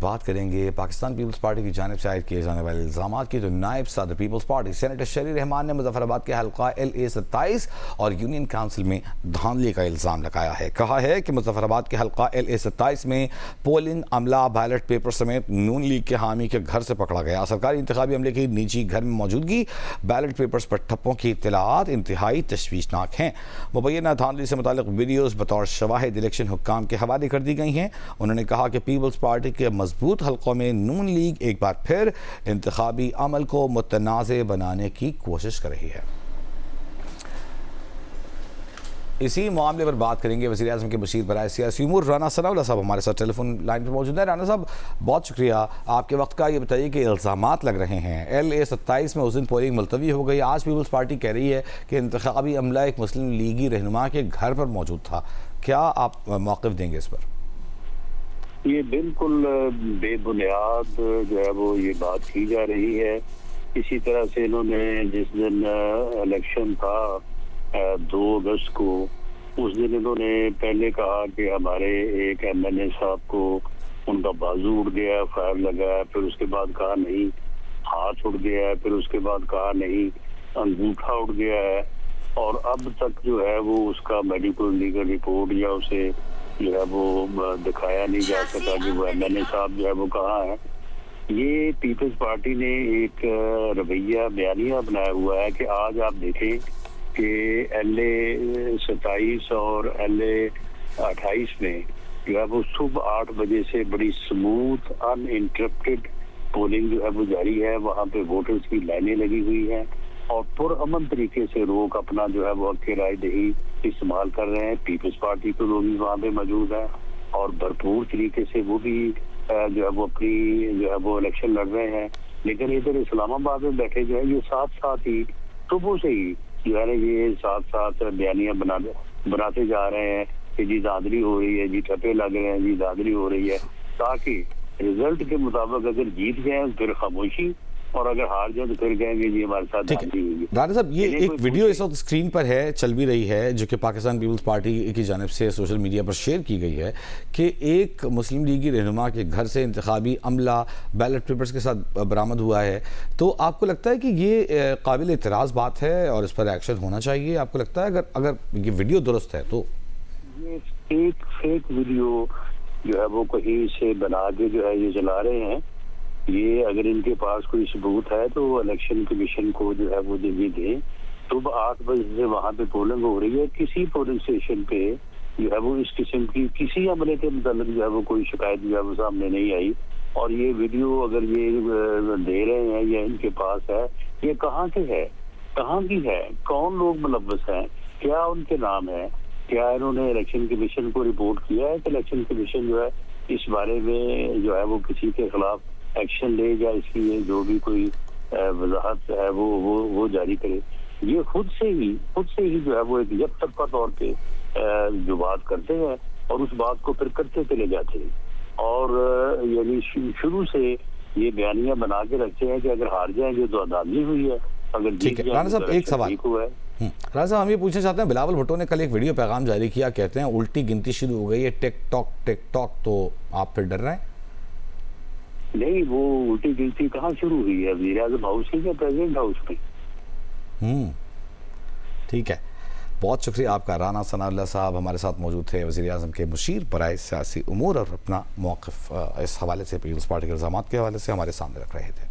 बात करेंगे Pakistan peoples party की जानिब से आयद किए जाने वाले इल्ज़ामात की। तो नायब सदर पीपल्स पार्टी सेनेटर शरी रहमान ने मुजफ्फराबाद के हल्का LA-27 और यूनियन काउंसिल में धांधली का इल्ज़ाम लगाया है। कहा है कि मुजफ्फराबाद के हल्का LA-27 में पोलिंग अमला बैलेट पेपर समेत नून लीग के हामी के घर से पकड़ा गया। सरकारी इंतखाबी अमले की निजी घर में मौजूदगी, बैलेट पेपर्स पर ठप्पों की इत्तलात इंतहाई तशवीशनाक हैं। मुबैना धांधली से मुतालिक वीडियोज़ बतौर शवाहिद इलेक्शन हुक्काम के हवाले कर दी गई हैं। उन्होंने कहा कि पीपल्स पार्टी के मजबूत हल्कों में नून लीग एक बार फिर इंतखाबी अमल को मुतनाज़े बनाने की कोशिश कर रही है। इसी मामले पर बात करेंगे वज़ीर आज़म के मुशीर बराए सियासी उमूर राना सनाउल्लाह साहब हमारे साथ टेलीफोन लाइन पर मौजूद है। राना साहब, बहुत शुक्रिया आपके वक्त का। ये बताइए कि इल्ज़ामात लग रहे हैं LA-27 में उस दिन पोलिंग मुलतवी हो गई। आज पीपल्स पार्टी कह रही है कि इंतखाबी अमला एक मुस्लिम लीगी रहनुमा के घर पर मौजूद था। क्या आप मौक़िफ़ देंगे इस पर? ये बिल्कुल बेबुनियाद जो है वो ये बात की जा रही है। इसी तरह से इन्होंने जिस दिन इलेक्शन था 2 अगस्त को, उस दिन इन्होंने पहले कहा कि हमारे एक MNA साहब को उनका बाजू उड़ गया, फायर लगा, फिर उसके बाद कहा नहीं हाथ उड़ गया है, फिर उसके बाद कहा नहीं अंगूठा उड़ गया है, और अब तक जो है वो उसका मेडिकल लीगल रिपोर्ट या उसे जो है वो दिखाया नहीं जा सका कि वो MNA साहब जो है वो कहाँ है। ये पीपल्स पार्टी ने एक रवैया बयानिया बनाया हुआ है कि आज आप देखें कि LA-27 और LA-28 में जो है वो सुबह 8 बजे से बड़ी स्मूथ अनइंटरप्टेड पोलिंग जो है वो जारी है। वहाँ पे वोटर्स की लाइनें लगी हुई हैं और पुरअमन तरीके से लोग अपना जो है वो हक राय दही इस्तेमाल कर रहे हैं। पीपल्स पार्टी के लोग भी वहाँ पे मौजूद हैं और भरपूर तरीके से वो भी जो है वो अपनी जो है वो इलेक्शन लड़ रहे हैं। लेकिन इधर इस्लामाबाद में बैठे जो है ये साथ साथ ही सुबह से ही जो है ना ये साथ साथ बयानियां बनाते जा रहे हैं कि जी धांधली हो रही है, जी ठप्पे लग रहे हैं, जी धांधली हो रही है, ताकि रिजल्ट के मुताबिक अगर जीत गए फिर खामोशी और अगर हार जाए तो फिर कहेंगे जी हमारे साथ धांधली हुई है। राना साहब, ये एक वीडियो इस वक्त स्क्रीन पर है, चल भी रही है, जो कि पाकिस्तान पीपल्स पार्टी की जानिब से सोशल मीडिया पर शेयर की गई है कि एक मुस्लिम लीगी रहनुमा के घर से इंतखाबी अमला बैलेट पेपर्स के साथ बरामद हुआ है। तो आपको लगता है कि ये काबिल एतराज़ बात है और इस पर एक्शन होना चाहिए? आपको लगता है अगर ये वीडियो दुरुस्त है तो? ये फेक वीडियो जो है वो कहीं से बना के जो है ये चला रहे हैं। ये अगर इनके पास कोई सबूत है तो इलेक्शन कमीशन को जो है वो ये दें। सुबह 8 बजे से वहाँ पे पोलिंग हो रही है, किसी पोलिंग स्टेशन पे जो है वो इस किस्म की किसी अमले के मतलब जो है वो कोई शिकायत जो है वो सामने नहीं आई। और ये वीडियो अगर ये दे रहे हैं या इनके पास है, ये कहाँ के है, कहाँ की है, कौन लोग मुलव्वस हैं, क्या उनके नाम है, क्या इन्होंने इलेक्शन कमीशन को रिपोर्ट किया है कि इलेक्शन कमीशन जो है इस बारे में जो है वो किसी के खिलाफ एक्शन ले या इसकी जो भी कोई वजाहत है वो जारी करे। ये खुद से ही जो है वो एक यकतरफा तौर पे जो बात करते हैं और उस बात को फिर करते चले जाते हैं और यानी शुरू से ये बयानियां बना के रखते हैं कि अगर हार जाएंगे तो धांधली हुई है, अगर ठीक है। राना साहब, एक सवाल राना साहब हम ये पूछना चाहते हैं, बिलावल भुट्टो ने कल एक वीडियो पैगाम जारी किया, कहते हैं उल्टी गिनती शुरू हो गई है, टिक टॉक, तो आप फिर डर रहे हैं? नहीं, वो उल्टी गिनती कहाँ शुरू हुई है? वज़ीर आज़म हाउस में या प्रेसिडेंट हाउस में? ठीक है, बहुत शुक्रिया आपका। राना सनाउल्लाह साहब हमारे साथ मौजूद थे, वज़ीर आज़म के मुशीर बराए सियासी उमूर, और अपना मौक़िफ़ इस हवाले से पीपल्स पार्टी के इल्ज़ामात के हवाले से हमारे सामने रख रहे थे।